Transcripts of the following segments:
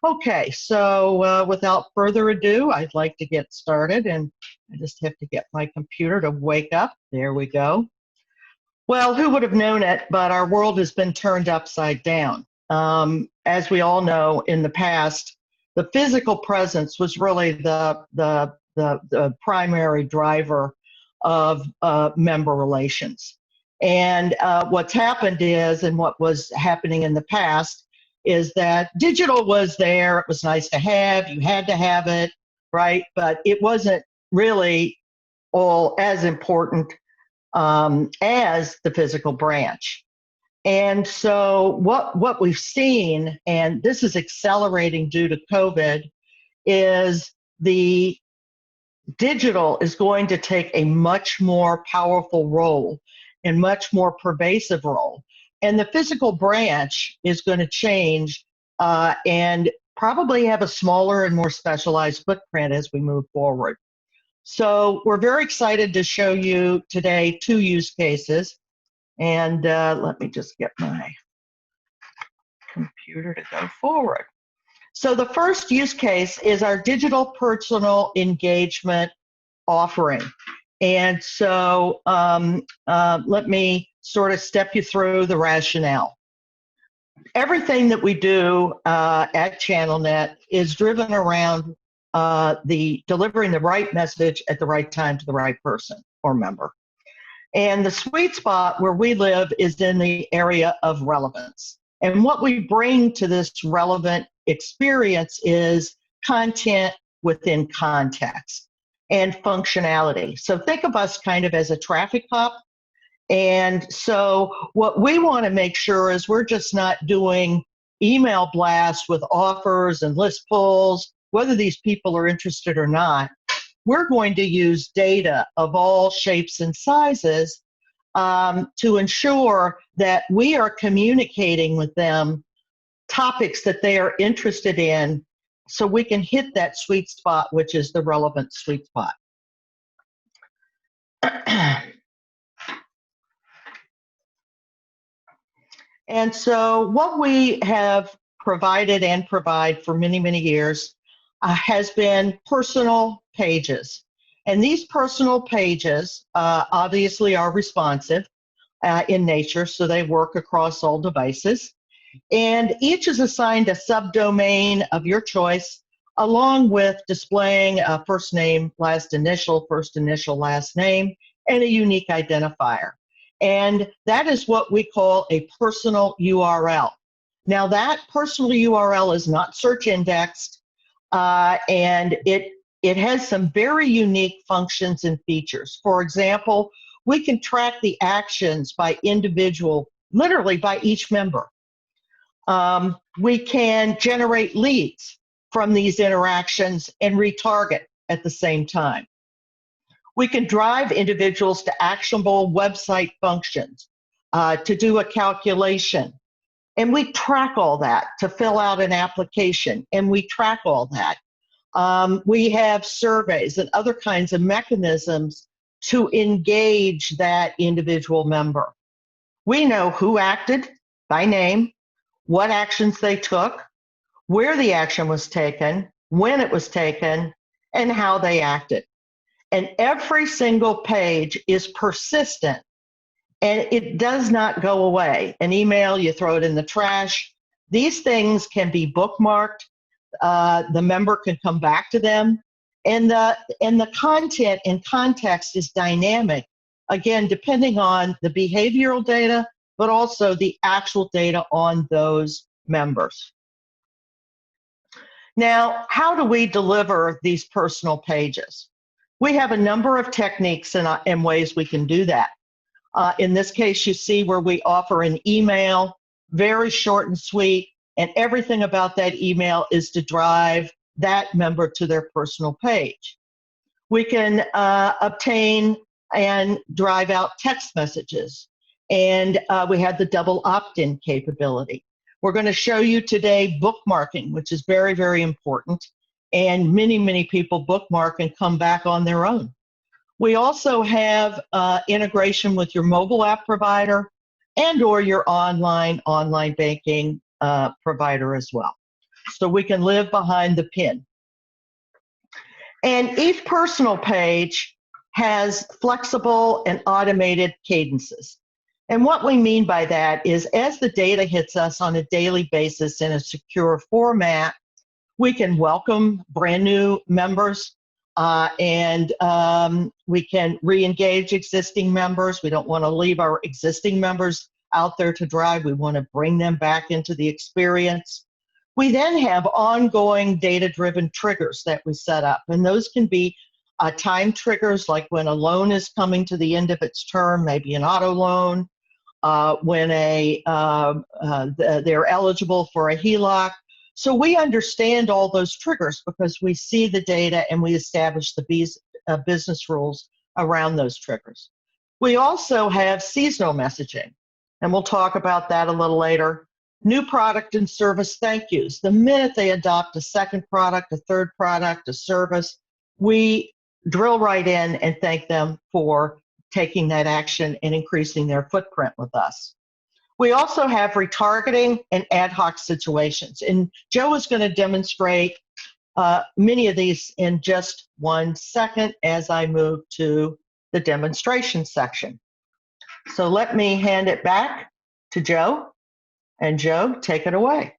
Okay, so without further ado, I'd like to get started, and I just have to get my computer to wake up. There we go. Well, who would have known it, but our world has been turned upside down. As we all know, in the past, the physical presence was really the primary driver of member relations. And what's happened is, and what was happening in the past, is that digital was there. It was nice to have. You had to have it, right? But it wasn't really all as important as the physical branch. And so what we've seen, and this is accelerating due to COVID, is the digital is going to take a much more powerful role and much more pervasive role. And the physical branch is going to change and probably have a smaller and more specialized footprint as we move forward. So we're very excited to show you today 2 use cases. And let me just get my computer to go forward. So the first use case is our digital personal engagement offering. And so let me sort of step you through the rationale. Everything that we do at ChannelNet is driven around delivering the right message at the right time to the right person or member. And the sweet spot where we live is in the area of relevance. And what we bring to this relevant experience is content within context and functionality. So think of us kind of as a traffic cop. And so what we want to make sure is we're just not doing email blasts with offers and list pulls, whether these people are interested or not. We're going to use data of all shapes and sizes to ensure that we are communicating with them topics that they are interested in, so we can hit that sweet spot, which is the relevant sweet spot. And so what we have provided and provide for many, many years has been personal pages. And these personal pages obviously are responsive in nature, so they work across all devices. And each is assigned a subdomain of your choice, along with displaying a first name, last initial, last name, and a unique identifier. And that is what we call a personal URL. Now that personal URL is not search indexed, and it has some very unique functions and features. For example, we can track the actions by individual, literally by each member. We can generate leads from these interactions and retarget at the same time. We can drive individuals to actionable website functions, to do a calculation. And we track all that, to fill out an application, and we track all that. We have surveys and other kinds of mechanisms to engage that individual member. We know who acted by name, what actions they took, where the action was taken, when it was taken, and how they acted. And every single page is persistent, and it does not go away. An email, you throw it in the trash. These things can be bookmarked. The member can come back to them. And the content and context is dynamic, again, depending on the behavioral data, but also the actual data on those members. Now, how do we deliver these personal pages? We have a number of techniques and ways we can do that. In this case, you see where we offer an email, very short and sweet, and everything about that email is to drive that member to their personal page. We can obtain and drive out text messages, and we have the double opt-in capability. We're going to show you today bookmarking, which is very, very important, and many, many people bookmark and come back on their own. We also have integration with your mobile app provider and or your online banking provider as well. so we can live behind the pin. And each personal page has flexible and automated cadences. And what we mean by that is as the data hits us on a daily basis in a secure format, we can welcome brand new members and we can re-engage existing members. We don't want to leave our existing members out there to dry. We want to bring them back into the experience. We then have ongoing data-driven triggers that we set up, and those can be time triggers, like when a loan is coming to the end of its term, maybe an auto loan, when they're eligible for a HELOC. So we understand all those triggers because we see the data and we establish the business rules around those triggers. We also have seasonal messaging, and we'll talk about that a little later. New product and service thank yous. The minute they adopt a second product, a third product, a service, we drill right in and thank them for taking that action and increasing their footprint with us. We also have retargeting and ad hoc situations. And Joe is going to demonstrate many of these in just 1 second as I move to the demonstration section. So let me hand it back to Joe. And Joe, take it away.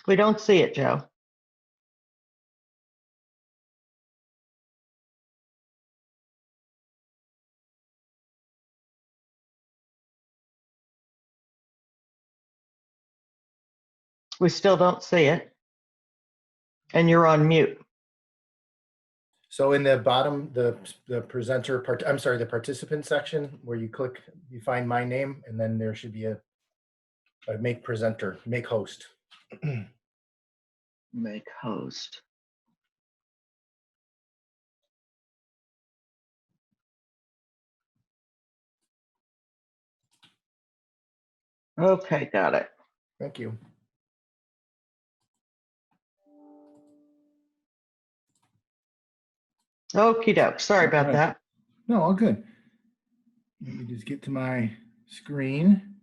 We don't see it, Joe. We still don't see it. And you're on mute. So in the bottom, the presenter part, I'm sorry, the participant section where you click, you find my name, and then there should be a make presenter, make host. Make host. Okay, got it. Thank you. Okie doke. Sorry about that. No, all good. Let me just get to my screen.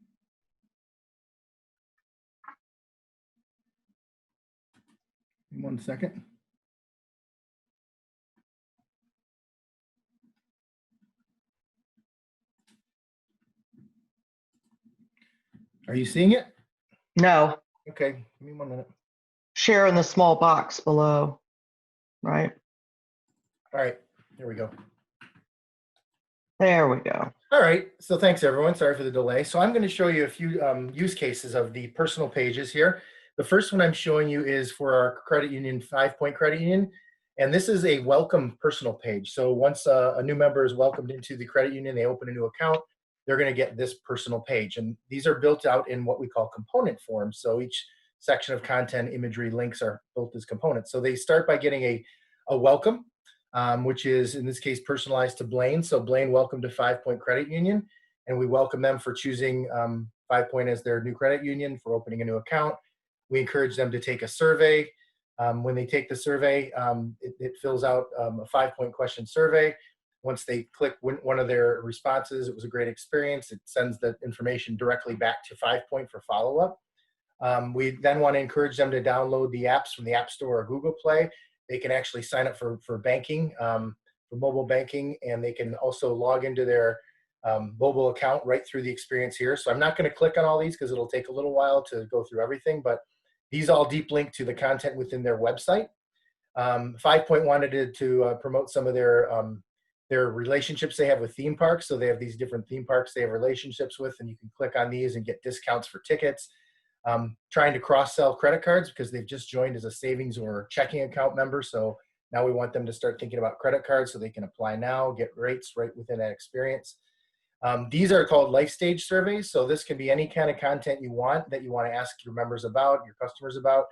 In 1 second. Are you seeing it? No. Okay, give me 1 minute. Share in the small box below, right? All right, here we go. There we go. All right, so thanks everyone. Sorry for the delay. So I'm going to show you a few use cases of the personal pages here. The first one I'm showing you is for our credit union, 5-Point Credit Union. And this is a welcome personal page. So once a new member is welcomed into the credit union, they open a new account, they're going to get this personal page. And these are built out in what we call component forms. So each section of content, imagery, links are built as components. So they start by getting a welcome, which is in this case personalized to Blaine. So Blaine, welcome to 5-Point Credit Union. And we welcome them for choosing 5-Point as their new credit union, for opening a new account. We encourage them to take a survey. When they take the survey, it fills out a 5-point question survey. Once they click one of their responses, it was a great experience, it sends the information directly back to 5-Point for follow-up. We then want to encourage them to download the apps from the App Store or Google Play. They can actually sign up for banking, for mobile banking, and they can also log into their mobile account right through the experience here. So I'm not going to click on all these because it'll take a little while to go through everything, but these all deep link to the content within their website. 5-Point wanted to promote some of their relationships they have with theme parks. So they have these different theme parks they have relationships with, and you can click on these and get discounts for tickets. Trying to cross-sell credit cards because they've just joined as a savings or checking account member. So now we want them to start thinking about credit cards so they can apply now, get rates right within that experience. These are called life stage surveys. So this can be any kind of content you want that you want to ask your members about, your customers about.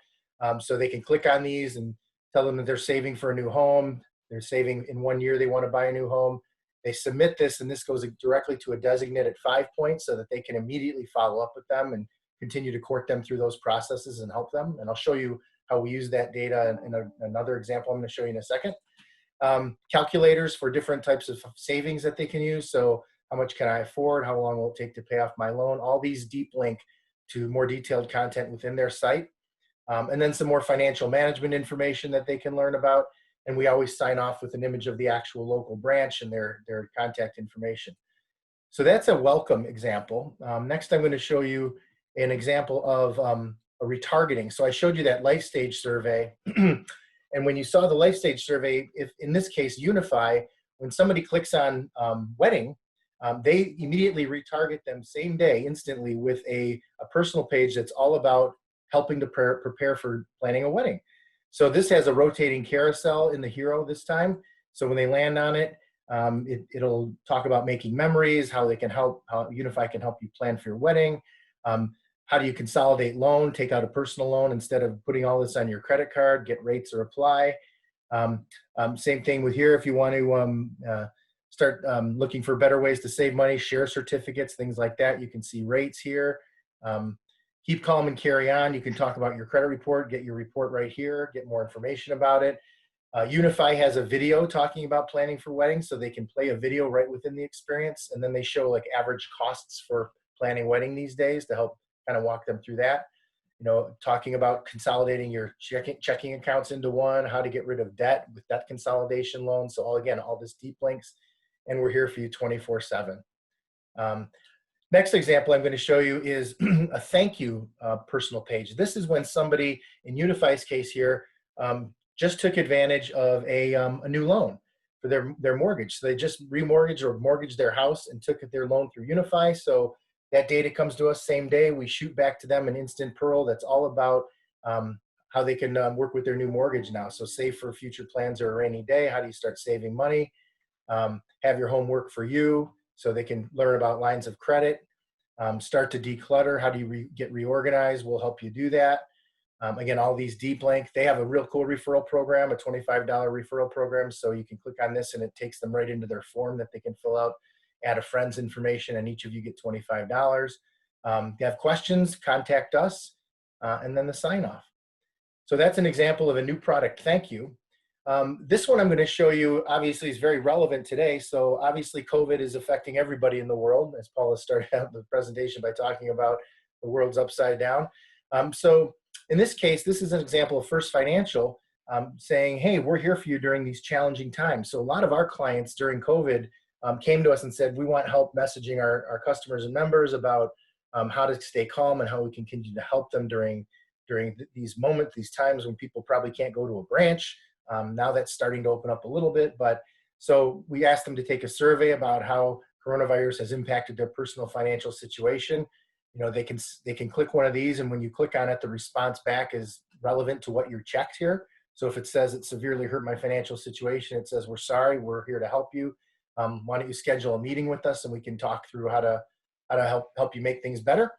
So they can click on these and tell them that they're saving for a new home. They're saving in 1 year, they want to buy a new home. They submit this, and this goes directly to a designated 5-Point so that they can immediately follow up with them and continue to court them through those processes and help them. And I'll show you how we use that data in another example I'm going to show you in a second. Calculators for different types of savings that they can use. So how much can I afford? How long will it take to pay off my loan? All these deep link to more detailed content within their site. And then some more financial management information that they can learn about. And we always sign off with an image of the actual local branch and their contact information. So that's a welcome example. Next, I'm going to show you an example of a retargeting. So I showed you that life stage survey. And when you saw the life stage survey, if in this case, Unify, when somebody clicks on wedding, they immediately retarget them same day, instantly, with a personal page that's all about helping to prepare for planning a wedding. So this has a rotating carousel in the hero this time. So when they land on it, it'll talk about making memories, how they can help, how Unify can help you plan for your wedding. How do you consolidate loan, take out a personal loan instead of putting all this on your credit card, get rates or apply. Same thing with here, if you want to start looking for better ways to save money, share certificates, things like that. You can see rates here. Keep calm and carry on. You can talk about your credit report, get your report right here, get more information about it. Unify has a video talking about planning for weddings, so they can play a video right within the experience, and then they show like average costs for planning wedding these days to help kind of walk them through that. You know, talking about consolidating your checking accounts into one, how to get rid of debt with debt consolidation loans. So all this deep links, and we're here for you 24/7. Next example I'm going to show you is a thank you personal page. This is when somebody, in Unify's case here, just took advantage of a new loan for their mortgage. So they just remortgaged or mortgaged their house and took their loan through Unify. So that data comes to us same day. We shoot back to them an instant Pearl that's all about how they can work with their new mortgage now. So save for future plans or a rainy day. How do you start saving money? Have your home work for you, so they can learn about lines of credit. Start to declutter. How do you get reorganized? We'll help you do that. Again, all these deep link. They have a real cool referral program, a $25 referral program. So you can click on this and it takes them right into their form that they can fill out, add a friend's information, and each of you get $25. If you have questions, contact us, and then the sign off. So that's an example of a new product. Thank you. This one I'm going to show you obviously is very relevant today. So obviously COVID is affecting everybody in the world, as Paula started out the presentation by talking about the world's upside down. So in this case, this is an example of First Financial saying, hey, we're here for you during these challenging times. So a lot of our clients during COVID came to us and said, we want help messaging our customers and members about how to stay calm and how we can continue to help them during these moments, these times when people probably can't go to a branch. Now that's starting to open up a little bit, but so we asked them to take a survey about how coronavirus has impacted their personal financial situation. You know, they can click one of these, and when you click on it, the response back is relevant to what you checked here. So if it says it severely hurt my financial situation, it says, we're sorry, we're here to help you. Why don't you schedule a meeting with us and we can talk through how to help you make things better.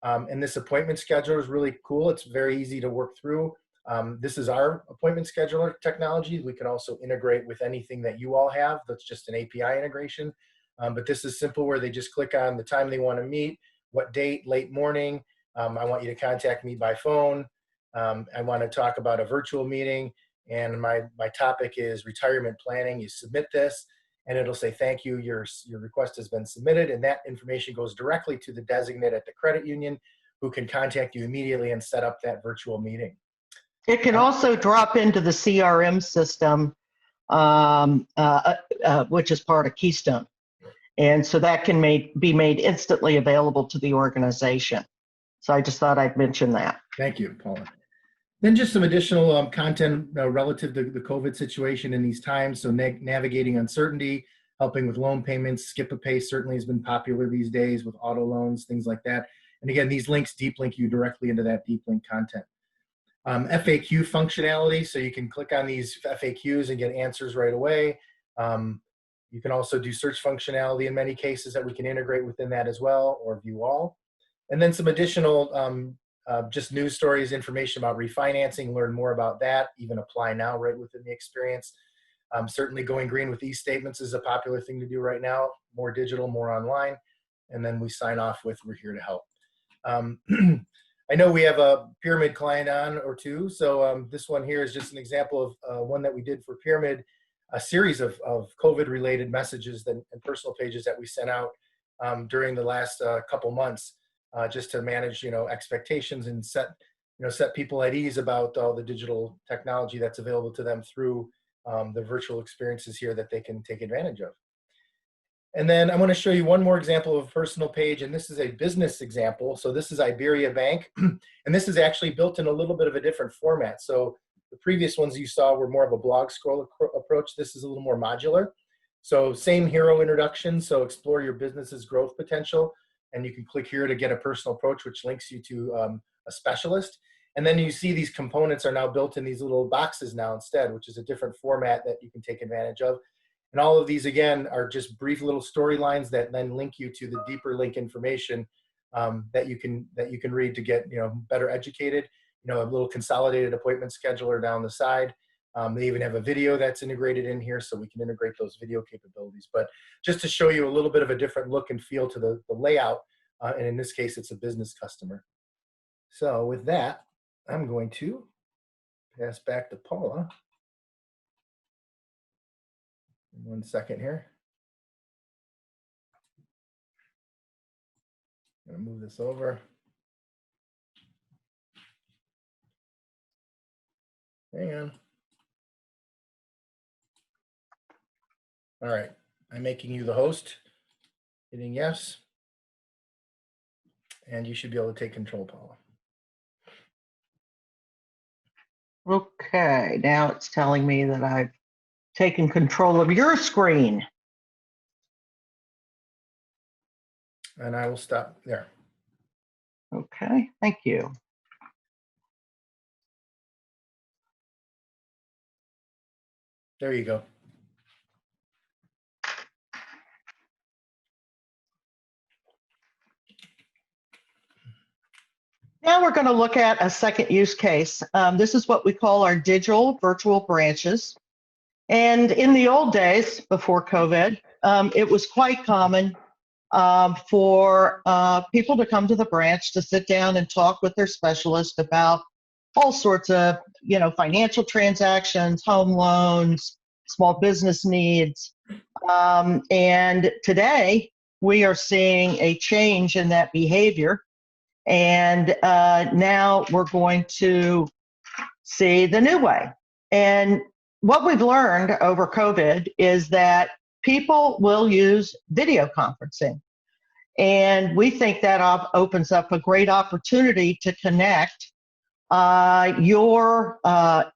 And this appointment scheduler is really cool. It's very easy to work through. This is our appointment scheduler technology. We can also integrate with anything that you all have. That's just an API integration. But this is simple, where they just click on the time they want to meet, what date, late morning. I want you to contact me by phone. I want to talk about a virtual meeting, and my topic is retirement planning. You submit this, and it'll say, thank you, your request has been submitted, and that information goes directly to the designate at the credit union, who can contact you immediately and set up that virtual meeting. It can also drop into the CRM system, which is part of KeyStone. And so that can be made instantly available to the organization. So I just thought I'd mention that. Thank you, Paula. Then just some additional content relative to the COVID situation in these times. So navigating uncertainty, helping with loan payments. Skip a Pay certainly has been popular these days with auto loans, things like that. And again, these links deep link you directly into that deep link content. FAQ functionality, so you can click on these FAQs and get answers right away. You can also do search functionality in many cases that we can integrate within that as well, or view all. And then some additional just news stories, information about refinancing, learn more about that, even apply now right within the experience. Certainly going green with e-statements is a popular thing to do right now, more digital, more online. And then we sign off with, we're here to help. I know we have a Pyramid client on or two, so this one here is just an example of one that we did for Pyramid, a series of COVID-related messages and personal pages that we sent out during the last couple months, just to manage, expectations and set people at ease about all the digital technology that's available to them through the virtual experiences here that they can take advantage of. And then I'm going to show you one more example of a personal page, and this is a business example. So this is Iberia Bank, and this is actually built in a little bit of a different format. So the previous ones you saw were more of a blog scroll approach. This is a little more modular. So same hero introduction, so explore your business's growth potential, and you can click here to get a personal approach, which links you to a specialist. And then you see these components are now built in these little boxes now instead, which is a different format that you can take advantage of. And all of these, again, are just brief little storylines that then link you to the deeper link information that you can read to get better educated. A little consolidated appointment scheduler down the side. They even have a video that's integrated in here, so we can integrate those video capabilities. But just to show you a little bit of a different look and feel to the layout, and in this case, it's a business customer. So with that, I'm going to pass back to Paula. 1 second here. I'm going to move this over. Hang on. All right, I'm making you the host, hitting yes, and you should be able to take control, Paula. Okay, now it's telling me that I've taken control of your screen. And I will stop there. Okay, thank you. There you go. Now we're going to look at a second use case. This is what we call our digital virtual branches. And in the old days, before COVID, it was quite common for people to come to the branch to sit down and talk with their specialist about all sorts of, financial transactions, home loans, small business needs. And today, we are seeing a change in that behavior. And now we're going to see the new way. And what we've learned over COVID is that people will use video conferencing. And we think that opens up a great opportunity to connect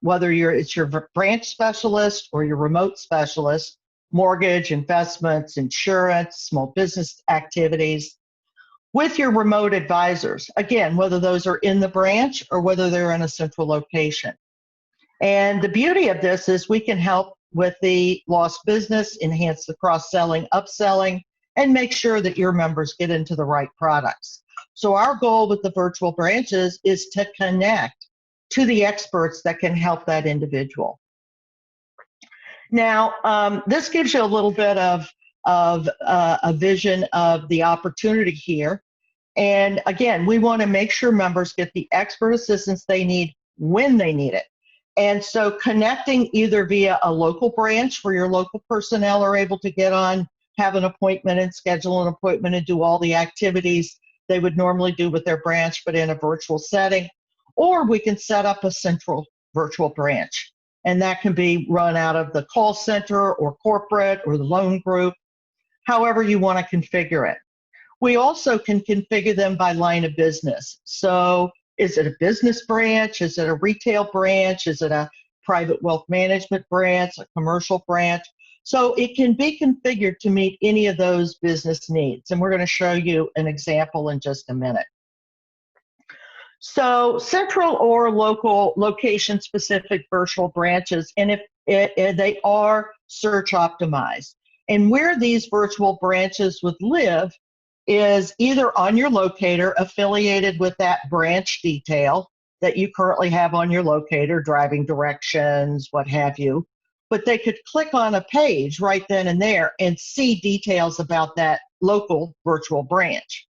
whether it's your branch specialist or your remote specialist, mortgage, investments, insurance, small business activities, with your remote advisors. Again, whether those are in the branch or whether they're in a central location. And the beauty of this is we can help with the lost business, enhance the cross-selling, upselling, and make sure that your members get into the right products. So our goal with the virtual branches is to connect to the experts that can help that individual. Now, this gives you a little bit of a vision of the opportunity here. And again, we want to make sure members get the expert assistance they need when they need it. And so connecting either via a local branch where your local personnel are able to get on, have an appointment and schedule an appointment and do all the activities they would normally do with their branch, but in a virtual setting. Or we can set up a central virtual branch. And that can be run out of the call center or corporate or the loan group, however you want to configure it. We also can configure them by line of business. So is it a business branch? Is it a retail branch? Is it a private wealth management branch, a commercial branch? So it can be configured to meet any of those business needs. And we're going to show you an example in just a minute. So central or local location-specific virtual branches, and if they are search optimized. And where these virtual branches would live is either on your locator affiliated with that branch detail that you currently have on your locator, driving directions, what have you. But they could click on a page right then and there and see details about that local virtual branch.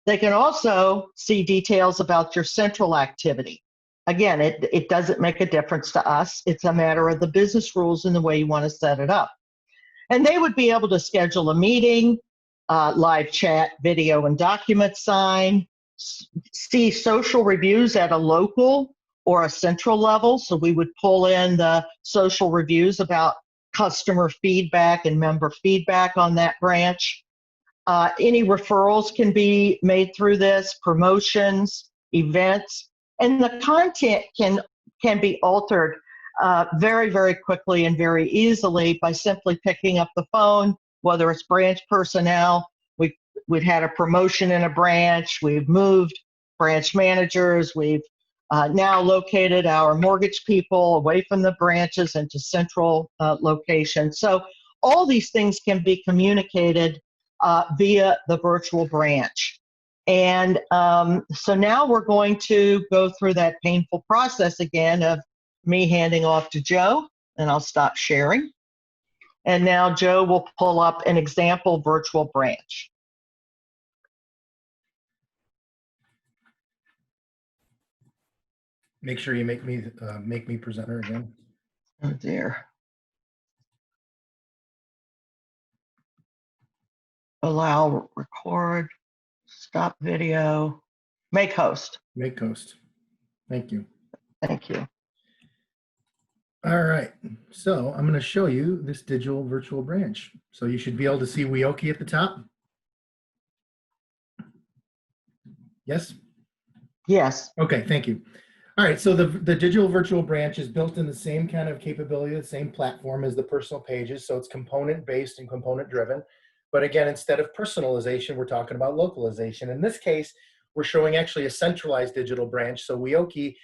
They can also see details about your central activity. Again, it doesn't make a difference to us. It's a matter of the business rules and the way you want to set it up. And they would be able to schedule a meeting, live chat, video, and document sign, see social reviews at a local or a central level. So we would pull in the social reviews about customer feedback and member feedback on that branch. Any referrals can be made through this, promotions, events, and the content can be altered very, very quickly and very easily by simply picking up the phone, whether it's branch personnel. We've had a promotion in a branch. We've moved branch managers. We've now located our mortgage people away from the branches into central locations. So all these things can be communicated via the virtual branch. And so now we're going to go through that painful process again of me handing off to Joe, and I'll stop sharing. And now Joe will pull up an example virtual branch. Make sure you make me presenter again. Oh dear. Allow record, stop video, make host. Make host. Thank you. Thank you. All right, so I'm going to show you this digital virtual branch. So you should be able to see Weoki at the top. Yes? Yes. Okay, thank you. All right, so the digital virtual branch is built in the same kind of capability, the same platform as the personal pages. So it's component-based and component-driven. But again, instead of personalization, we're talking about localization. In this case, we're showing actually a centralized digital branch. So Weoki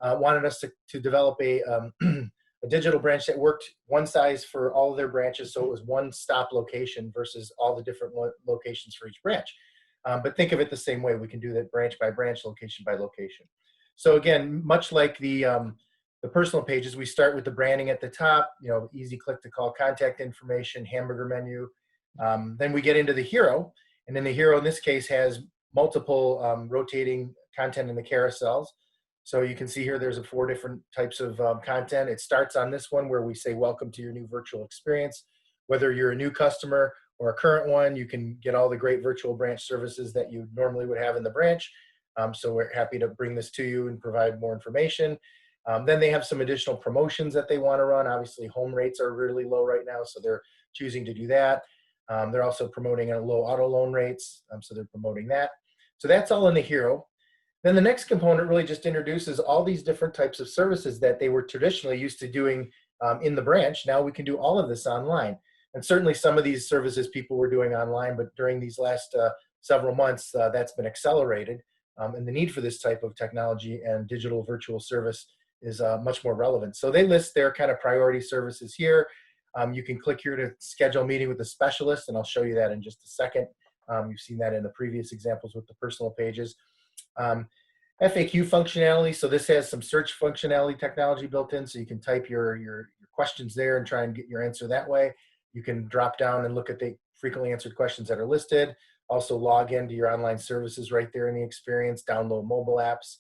wanted us to develop a digital branch that worked one size for all of their branches, so it was one stop location versus all the different locations for each branch. But think of it the same way. We can do that branch by branch, location by location. So again, much like the personal pages, we start with the branding at the top, easy click to call contact information, hamburger menu. Then we get into the hero, and then the hero in this case has multiple rotating content in the carousels. So you can see here there's 4 different types of content. It starts on this one where we say, welcome to your new virtual experience. Whether you're a new customer or a current one, you can get all the great virtual branch services that you normally would have in the branch. So we're happy to bring this to you and provide more information. Then they have some additional promotions that they want to run. Obviously, home rates are really low right now, so they're choosing to do that. They're also promoting low auto loan rates, so they're promoting that. So that's all in the hero. Then the next component really just introduces all these different types of services that they were traditionally used to doing in the branch. Now we can do all of this online. And certainly some of these services people were doing online, but during these last several months, that's been accelerated. And the need for this type of technology and digital virtual service is much more relevant. So they list their kind of priority services here. You can click here to schedule a meeting with a specialist, and I'll show you that in just a second. You've seen that in the previous examples with the personal pages. FAQ functionality, so this has some search functionality technology built in, so you can type your questions there and try and get your answer that way. You can drop down and look at the frequently answered questions that are listed. Also log into your online services right there in the experience, download mobile apps.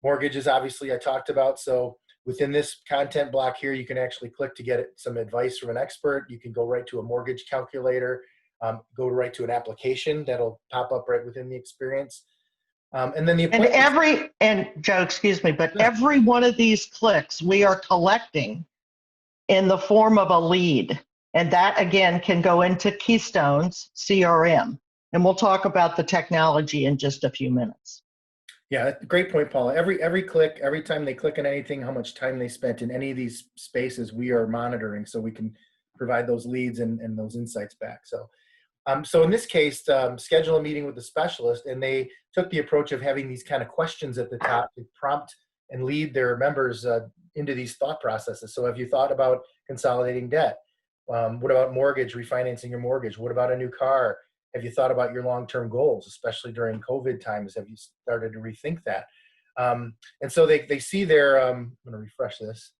Mortgages, obviously, I talked about. So within this content block here, you can actually click to get some advice from an expert. You can go right to a mortgage calculator, go right to an application that'll pop up right within the experience. And then the and Joe, excuse me, but every one of these clicks we are collecting in the form of a lead. And that, again, can go into KeyStone's CRM. And we'll talk about the technology in just a few minutes. Yeah, great point, Paula. Every click, every time they click on anything, how much time they spent in any of these spaces, we are monitoring so we can provide those leads and those insights back. So in this case, schedule a meeting with the specialist, and they took the approach of having these kind of questions at the top to prompt and lead their members into these thought processes. So have you thought about consolidating debt? What about mortgage, refinancing your mortgage? What about a new car? Have you thought about your long-term goals, especially during COVID times? Have you started to rethink that? And so they see their, I'm going to refresh this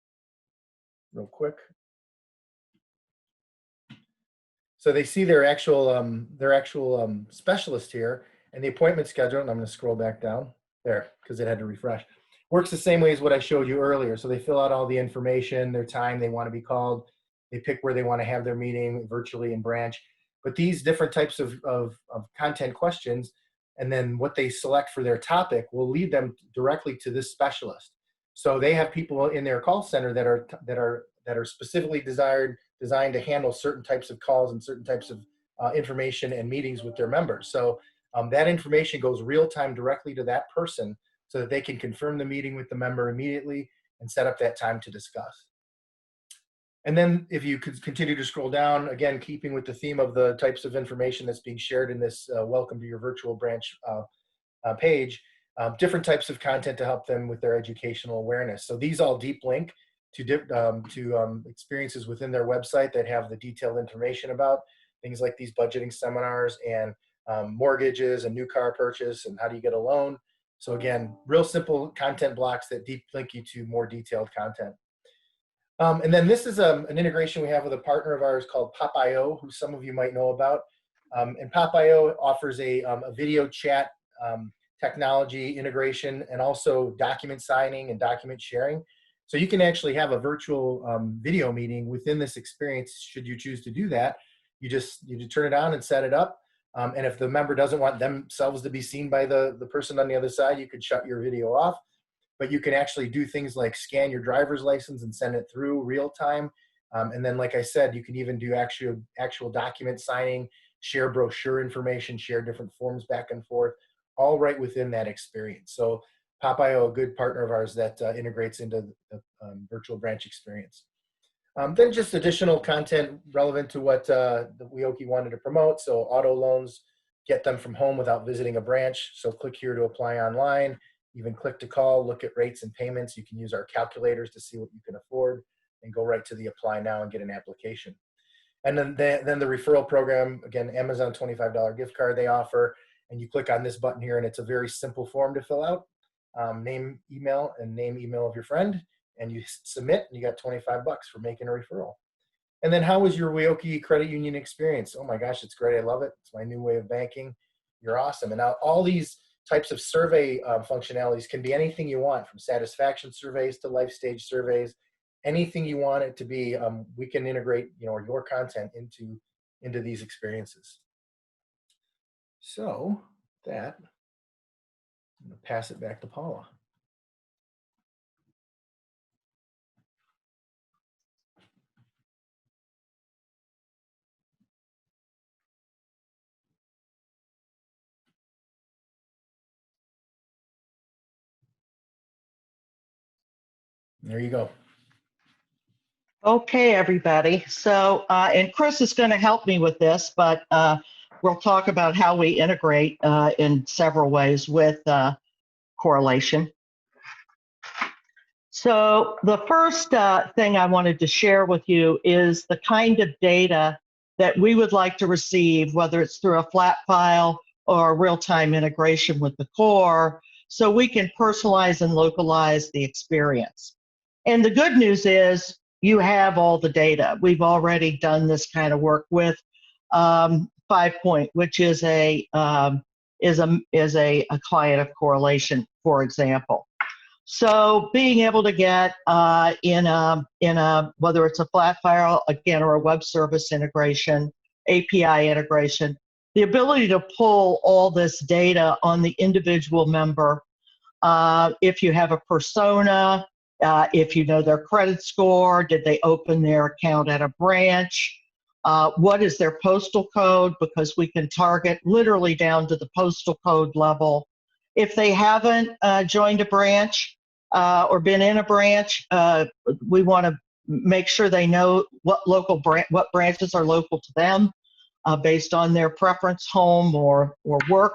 real quick. So they see their actual specialist here, And the appointment schedule, and I'm going to scroll back down there because it had to refresh, works the same way as what I showed you earlier. So they fill out all the information, their time they want to be called. They pick where they want to have their meeting virtually in branch. But these different types of content questions and then what they select for their topic will lead them directly to this specialist. So they have people in their call center that are specifically designed to handle certain types of calls and certain types of information and meetings with their members. So that information goes real time directly to that person so that they can confirm the meeting with the member immediately and set up that time to discuss. And then if you could continue to scroll down, again, keeping with the theme of the types of information that's being shared in this Welcome to Your Virtual Branch page, different types of content to help them with their educational awareness. So these all deep link to experiences within their website that have the detailed information about things like these budgeting seminars and mortgages and new car purchase and how do you get a loan. So again, real simple content blocks that deep link you to more detailed content. And then this is an integration we have with a partner of ours called Pop.io, who some of you might know about. And Pop.io offers a video chat technology integration and also document signing and document sharing. So you can actually have a virtual video meeting within this experience should you choose to do that. You just turn it on and set it up. And if the member doesn't want themselves to be seen by the person on the other side, you could shut your video off. But you can actually do things like scan your driver's license and send it through real time. And then, like I said, you can even do actual document signing, share brochure information, share different forms back and forth, all right within that experience. So Pop.io, a good partner of ours that integrates into the virtual branch experience. Then just additional content relevant to what the WIOKI wanted to promote. So auto loans, get them from home without visiting a branch. So click here to apply online. Even click to call, look at rates and payments. You can use our calculators to see what you can afford and go right to the apply now and get an application. And then the referral program, again, Amazon $25 gift card they offer. And you click on this button here and it's a very simple form to fill out. Name, email, and name, email of your friend. And you submit and you got 25 bucks for making a referral. And then how was your WIOKI credit union experience? Oh my gosh, it's great. I love it. It's my new way of banking. You're awesome. And now all these types of survey functionalities can be anything you want, from satisfaction surveys to life stage surveys, anything you want it to be. We can integrate your content into these experiences. So that, I'm going to pass it back to Paula. There you go. Okay, everybody. So, and Chris is going to help me with this, but we'll talk about how we integrate in several ways with correlation. So the first thing I wanted to share with you is the kind of data that we would like to receive, whether it's through a flat file or real-time integration with the core, so we can personalize and localize the experience. And the good news is you have all the data. We've already done this kind of work with 5Point, which is a client of Corelation, for example. So being able to get in a whether it's a flat file again or a web service integration, API integration, the ability to pull all this data on the individual member, if you have a persona, if you know their credit score, did they open their account at a branch, what is their postal code, because we can target literally down to the postal code level. If they haven't joined a branch or been in a branch, we want to make sure they know what branches are local to them based on their preference, home or work.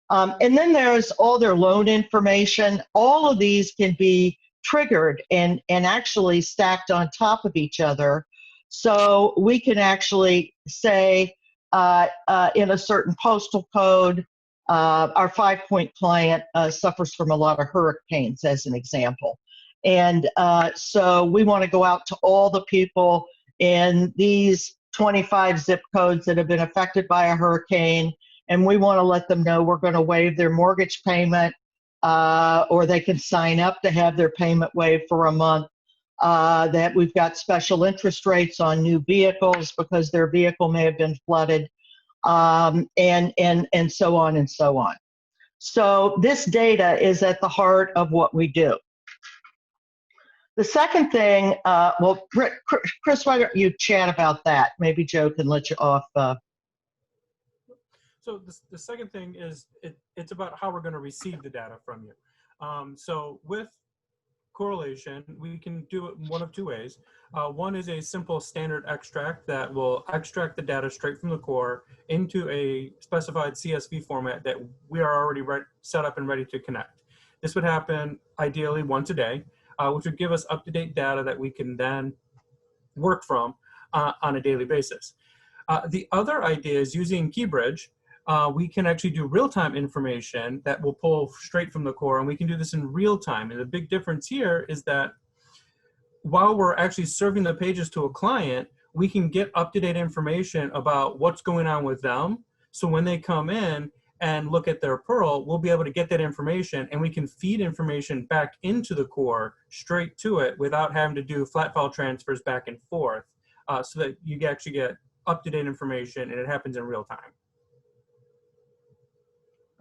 And then there's all their loan information. All of these can be triggered and actually stacked on top of each other. So we can actually say in a certain postal code, our 5Point client suffers from a lot of hurricanes, as an example. And so we want to go out to all the people in these 25 zip codes that have been affected by a hurricane and we want to let them know we're going to waive their mortgage payment, or they can sign up to have their payment waived for a month, that we've got special interest rates on new vehicles because their vehicle may have been flooded, and so on and so on. So this data is at the heart of what we do. The second thing, well, Chris, why don't you chat about that? Maybe Joe can let you off. So the second thing is it's about how we're going to receive the data from you. So with correlation, we can do it one of two ways. One is a simple standard extract that will extract the data straight from the core into a specified CSV format that we are already set up and ready to connect. This would happen ideally once a day, which would give us up-to-date data that we can then work from on a daily basis. The other idea is using KeyBridge. We can actually do real-time information that will pull straight from the core, and we can do this in real time. And the big difference here is that while we're actually serving the pages to a client, we can get up-to-date information about what's going on with them. So when they come in and look at their Pearl, we'll be able to get that information, and we can feed information back into the core straight to it without having to do flat file transfers back and forth, so that you actually get up-to-date information and it happens in real time.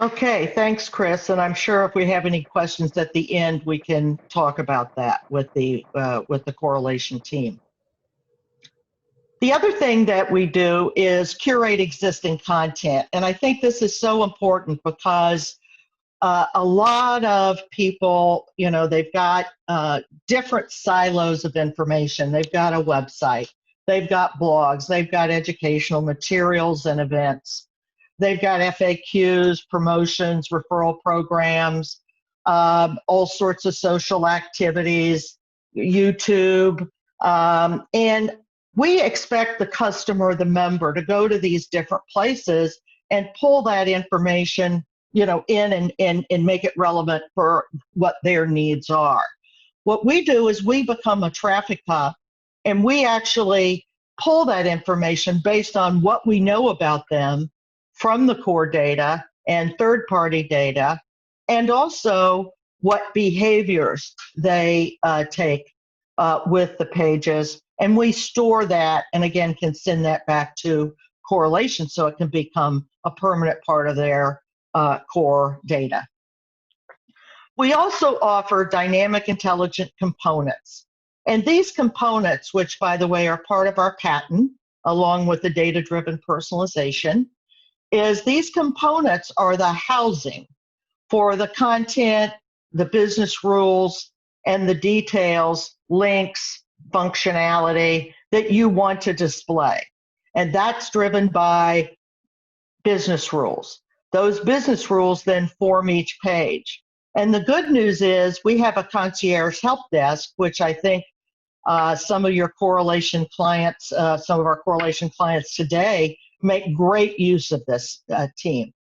Okay, thanks, Chris. And I'm sure if we have any questions at the end, we can talk about that with the correlation team. The other thing that we do is curate existing content. And I think this is so important because a lot of people, you know, they've got different silos of information. They've got a website, they've got blogs, they've got educational materials and events. They've got FAQs, promotions, referral programs, all sorts of social activities, YouTube, and we expect the customer, the member, to go to these different places and pull that information, you know, in and make it relevant for what their needs are. What we do is we become a traffic hub, and we actually pull that information based on what we know about them from the core data and third-party data, and also what behaviors they take with the pages. And we store that, and again, can send that back to correlation so it can become a permanent part of their core data. We also offer dynamic intelligent components. And these components, which by the way are part of our patent, along with the data-driven personalization, is these components are the housing for the content, the business rules, and the details, links, functionality that you want to display. And that's driven by business rules. Those business rules then form each page. And the good news is we have a concierge help desk, which I think some of your correlation clients, some of our correlation clients today make great use of this team.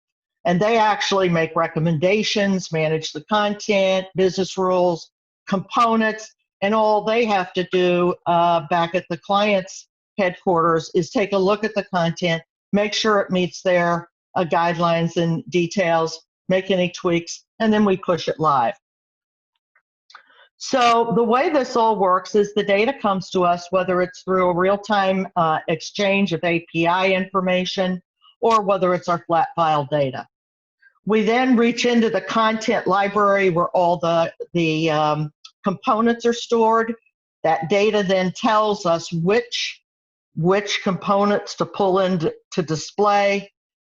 And they actually make recommendations, manage the content, business rules, components, and all they have to do back at the client's headquarters is take a look at the content, make sure it meets their guidelines and details, make any tweaks, and then we push it live. So the way this all works is the data comes to us, whether it's through a real-time exchange of API information or whether it's our flat file data. We then reach into the content library where all the components are stored. That data then tells us which components to pull in to display.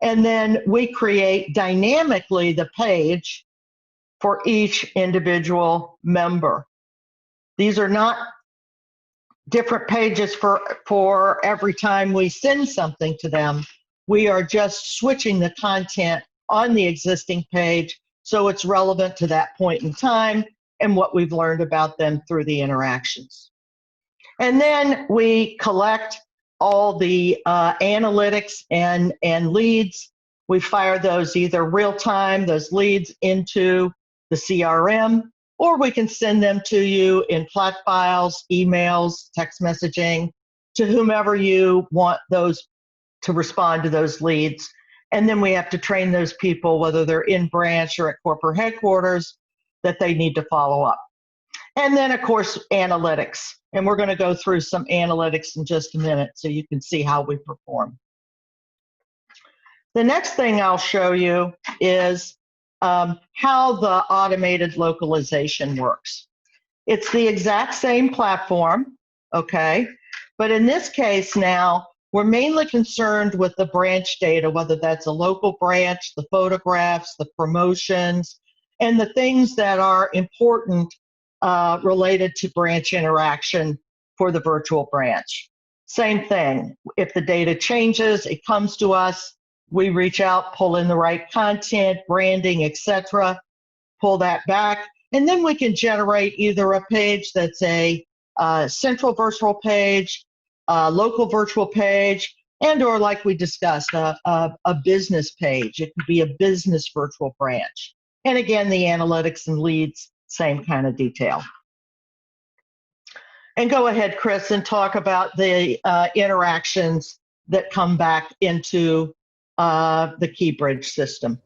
And then we create dynamically the page for each individual member. These are not different pages for every time we send something to them. We are just switching the content on the existing page so it's relevant to that point in time and what we've learned about them through the interactions. And then we collect all the analytics and leads. We fire those either real time, those leads into the CRM, or we can send them to you in flat files, emails, text messaging, to whomever you want those to respond to those leads. And then we have to train those people, whether they're in branch or at corporate headquarters, that they need to follow up. And then, of course, analytics. And we're going to go through some analytics in just a minute so you can see how we perform. The next thing I'll show you is how the automated localization works. It's the exact same platform, okay? But in this case now, we're mainly concerned with the branch data, whether that's a local branch, the photographs, the promotions, and the things that are important related to branch interaction for the virtual branch. Same thing. If the data changes, it comes to us. We reach out, pull in the right content, branding, etc., pull that back, and then we can generate either a page that's a central virtual page, a local virtual page, and or like we discussed, a business page. It could be a business virtual branch. And again, the analytics and leads, same kind of detail. And go ahead, Chris, and talk about the interactions that come back into the KeyBridge system.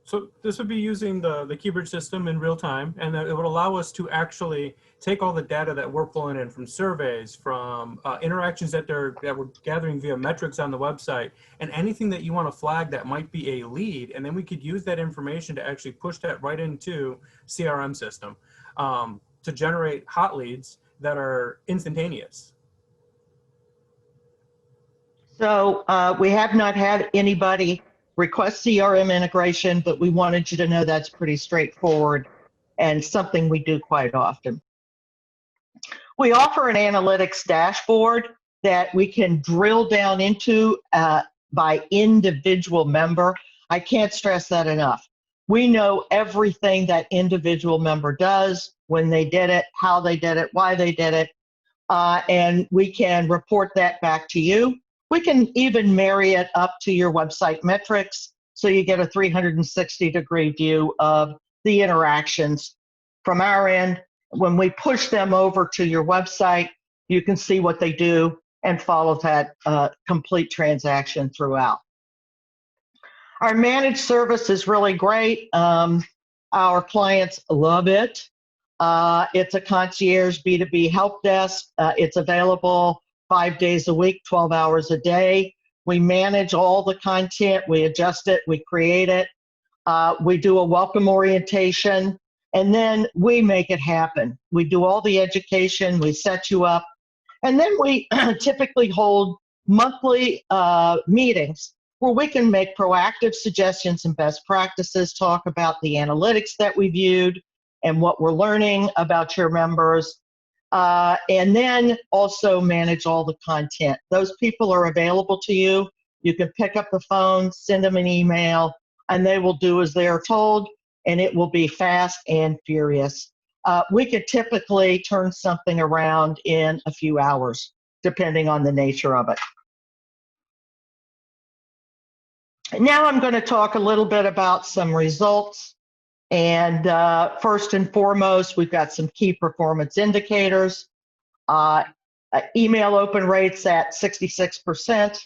So this would be using the KeyBridge system in real time, and that it would allow us to actually take all the data that we're pulling in from surveys, from interactions that we're gathering via metrics on the website, and anything that you want to flag that might be a lead, and then we could use that information to actually push that right into CRM system to generate hot leads that are instantaneous. So we have not had anybody request CRM integration, but we wanted you to know that's pretty straightforward and something we do quite often. We offer an analytics dashboard that we can drill down into by individual member. I can't stress that enough. We know everything that individual member does, when they did it, how they did it, why they did it, and we can report that back to you. We can even marry it up to your website metrics so you get a 360-degree view of the interactions from our end. When we push them over to your website, you can see what they do and follow that complete transaction throughout. Our managed service is really great. Our clients love it. It's a concierge B2B help desk. It's available 5 days a week, 12 hours a day. We manage all the content, we adjust it, we create it. We do a welcome orientation, and then we make it happen. We do all the education, we set you up, and then we typically hold monthly meetings where we can make proactive suggestions and best practices, talk about the analytics that we viewed and what we're learning about your members, and then also manage all the content. Those people are available to you. You can pick up the phone, send them an email, and they will do as they are told, and it will be fast and furious. We could typically turn something around in a few hours, depending on the nature of it. Now I'm going to talk a little bit about some results. And first and foremost, we've got some key performance indicators. Email open rates at 66%.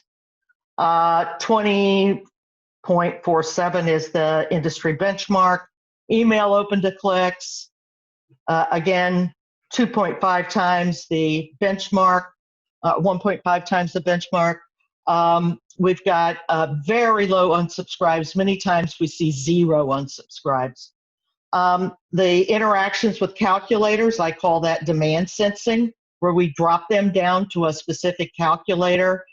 20.47 is the industry benchmark. Email open to clicks, again, 2.5 times the benchmark, 1.5 times the benchmark. We've got very low unsubscribes. Many times we see 0 unsubscribes. The interactions with calculators, I call that demand sensing, where we drop them down to a specific calculator.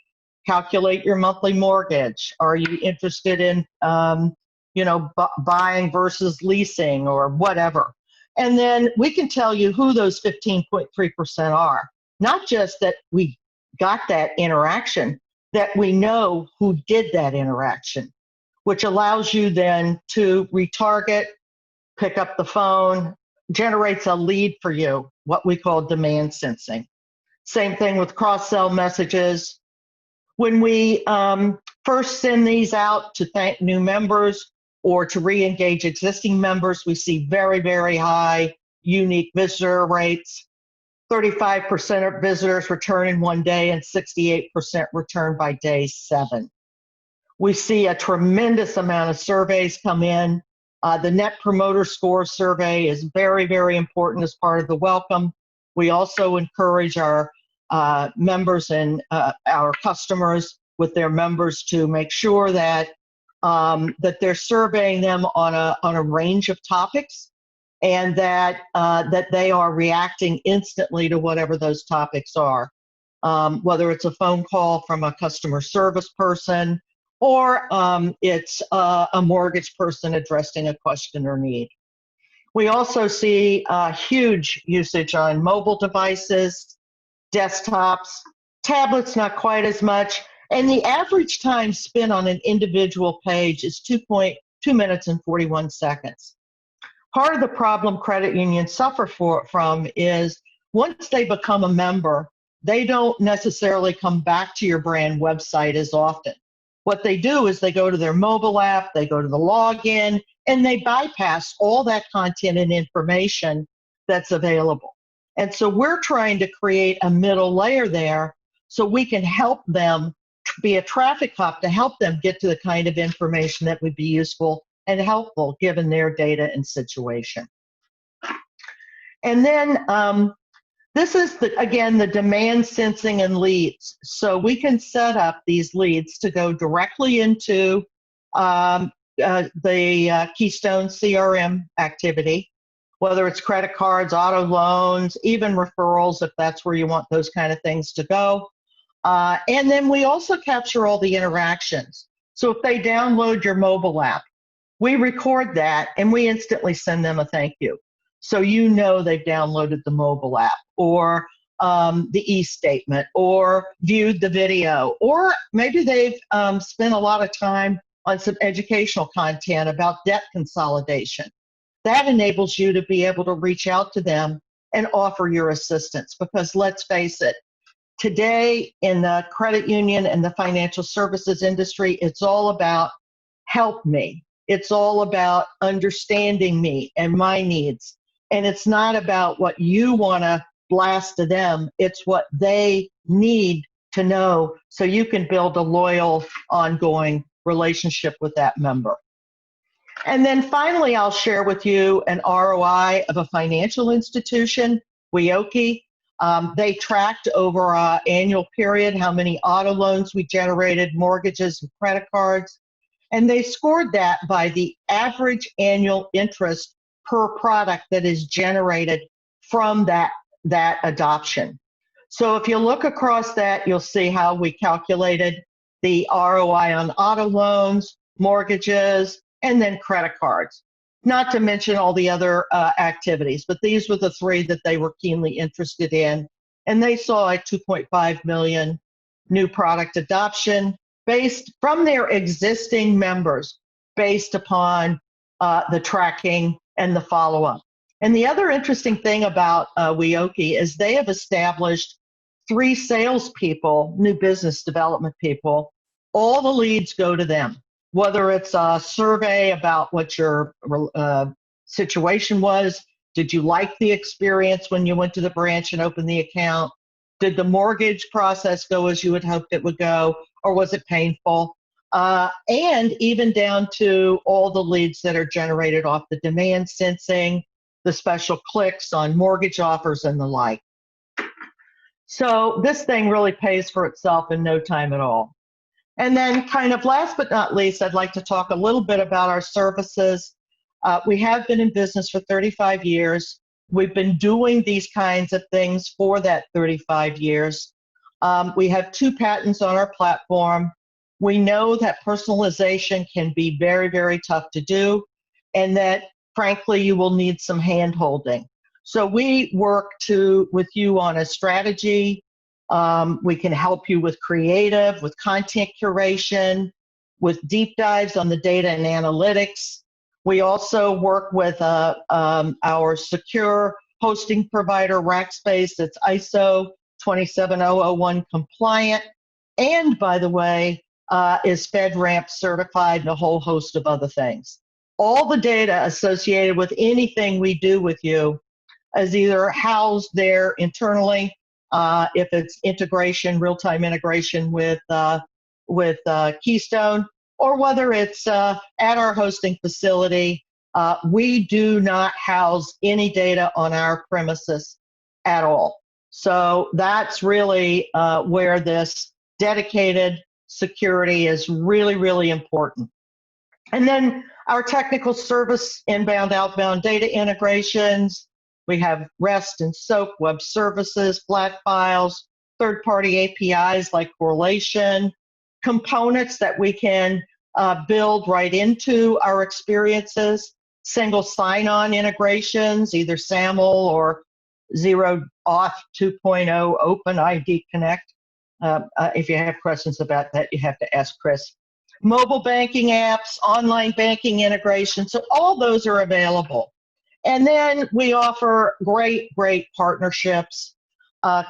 Calculate your monthly mortgage. Are you interested in, buying versus leasing or whatever? And then we can tell you who those 15.3% are. Not just that we got that interaction, that we know who did that interaction, which allows you then to retarget, pick up the phone, generates a lead for you, what we call demand sensing. Same thing with cross-sell messages. When we first send these out to thank new members or to re-engage existing members, we see very, very high unique visitor rates. 35% of visitors return in 1 day and 68% return by day 7. We see a tremendous amount of surveys come in. The Net Promoter Score survey is very, very important as part of the welcome. We also encourage our members and our customers with their members to make sure that that they're surveying them on a range of topics, and that that they are reacting instantly to whatever those topics are, whether it's a phone call from a customer service person, or it's a mortgage person addressing a question or need. We also see huge usage on mobile devices, desktops, tablets not quite as much, and the average time spent on an individual page is 2 minutes and 41 seconds. Part of the problem credit unions suffer from is once they become a member, they don't necessarily come back to your brand website as often. What they do is they go to their mobile app, they go to the login, and they bypass all that content and information that's available. And so we're trying to create a middle layer there so we can help them be a traffic cop to help them get to the kind of information that would be useful and helpful given their data and situation. And then this is, again, the demand sensing and leads. So we can set up these leads to go directly into the KeyStone CRM activity, whether it's credit cards, auto loans, even referrals, if that's where you want those kind of things to go. And then we also capture all the interactions. So if they download your mobile app, we record that and we instantly send them a thank you. So you know they've downloaded the mobile app, or the e-statement, or viewed the video, or maybe they've spent a lot of time on some educational content about debt consolidation. That enables you to be able to reach out to them and offer your assistance, because let's face it, today in the credit union and the financial services industry, it's all about help me. It's all about understanding me and my needs. And it's not about what you want to blast to them. It's what they need to know so you can build a loyal, ongoing relationship with that member. And then finally, I'll share with you an ROI of a financial institution, Weoki. They tracked over an annual period how many auto loans we generated, mortgages, and credit cards. And they scored that by the average annual interest per product that is generated from that adoption. So if you look across that, you'll see how we calculated the ROI on auto loans, mortgages, and then credit cards. Not to mention all the other activities, but these were the three that they were keenly interested in. And they saw a 2.5 million new product adoption based from their existing members, based upon the tracking and the follow-up. And the other interesting thing about Weoki is they have established 3 salespeople, new business development people. All the leads go to them, whether it's a survey about what your situation was. Did you like the experience when you went to the branch and opened the account? Did the mortgage process go as you had hoped it would go, or was it painful? And even down to all the leads that are generated off the demand sensing, the special clicks on mortgage offers and the like. So this thing really pays for itself in no time at all. And then kind of last but not least, I'd like to talk a little bit about our services. We have been in business for 35 years. We've been doing these kinds of things for that 35 years. We have 2 patents on our platform. We know that personalization can be very, very tough to do, and that, frankly, you will need some hand-holding. So we work with you on a strategy. We can help you with creative, with content curation, with deep dives on the data and analytics. We also work with our secure hosting provider, Rackspace, that's ISO 27001 compliant, and, by the way, is FedRAMP certified and a whole host of other things. All the data associated with anything we do with you is either housed there internally, if it's integration, real-time integration with KeyStone, or whether it's at our hosting facility. We do not house any data on our premises at all. So that's really where this dedicated security is really, really important. And then our technical service, inbound, outbound data integrations. We have REST and SOAP, web services, flat files, third-party APIs like Corelation, components that we can build right into our experiences, single sign-on integrations, either SAML or Zero Auth 2.0 Open ID Connect. If you have questions about that, you have to ask Chris. Mobile banking apps, online banking integration, so all those are available. And then we offer great partnerships.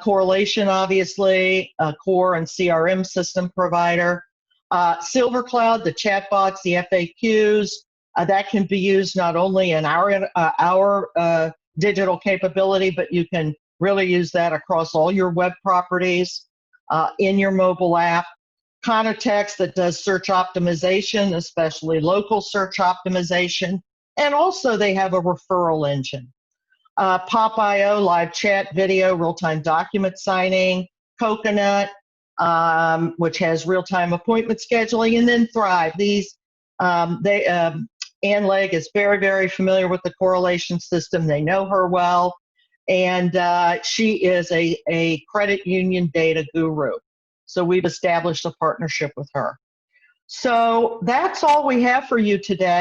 Corelation, obviously, a core and CRM system provider. Silver Cloud, the chatbots, the FAQs, that can be used not only in our digital capability, but you can really use that across all your web properties in your mobile app. Context that does search optimization, especially local search optimization. And also they have a referral engine. Pop.io, live chat, video, real-time document signing, Coconut, which has real-time appointment scheduling, and then Thrive. These, Ann Legg is very familiar with the Corelation system. They know her well, and she is a credit union data guru. So we've established a partnership with her. So that's all we have for you today.